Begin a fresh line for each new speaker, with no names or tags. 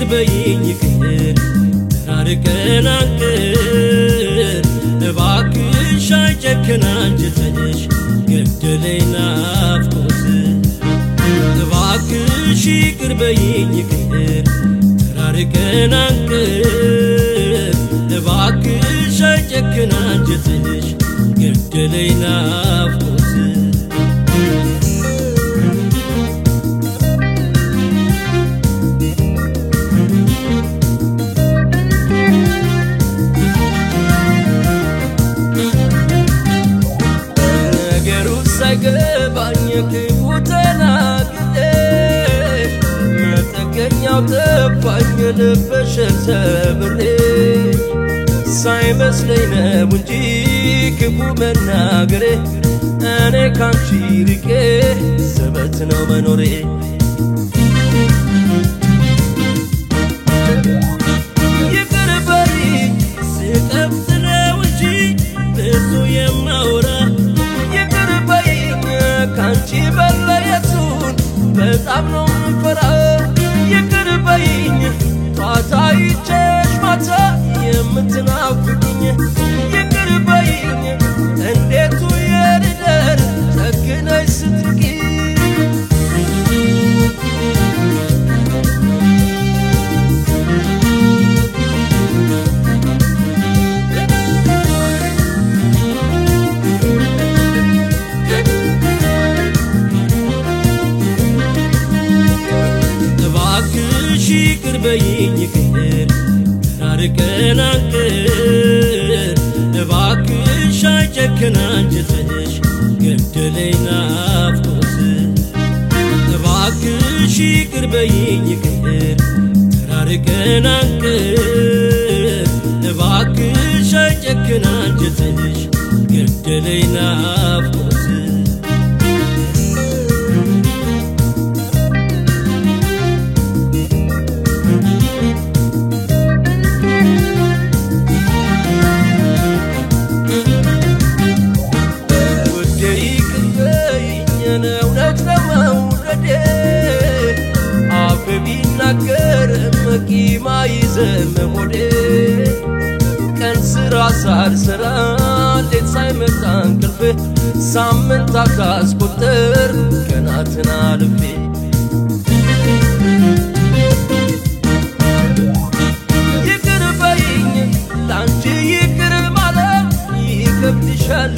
በይኝ ይቅር ተራርቀን አንቅር እባክሽ አይጨክን አንጀትሽ ገደለኝ ናፍቆት እባክሽ ይቅር በይኝ ይቅር ተራርቀን አንቅር እባክሽ አይጨክን አንጀትሽ ገደለኝ ናፍቆት ገባኝ ክቡተና ግዴ መጠገኛው ተፋኝ ልበሽን ሰብሬ ሳይመስለኝ ነው እንጂ ክቡ መናገሬ እኔ ካንቺ ርቄ ዘበት ነው መኖሬ ይቅር በይኝ ስጠፍት ነው እንጂ ብዙ የማወራ ካንቺ በለየቱን በጣም ነው ምፈራ ይቅር በይኝ ጧት አይቼሽ ማታ የምትናፍቅኝ ይቅር በይኝ እንዴቱ የልደር ጨክነሽ ስትርቂ ይቅር በይኝ ይቅር ተራርቀን አንቅር እባክሽ አይጨክን አንጀትሽ ገደለኝ ናፍቆት እባክሽ ይቅር በይኝ ይቅር ተራርቀን አንቅር እባክሽ አይጨክን አንጀትሽ ገደለኝ ናፍቆት ቢናገር መቂማ ይዘም ሆዴ ቀን ስራ ሳልሰራ ሌት ሳይመጣ እንቅልፌ ሳምንታት አስቆጠር ቀናትን አልፌ ይቅር በይኝ ላንቺ ይቅር ማለት ይከብድሻል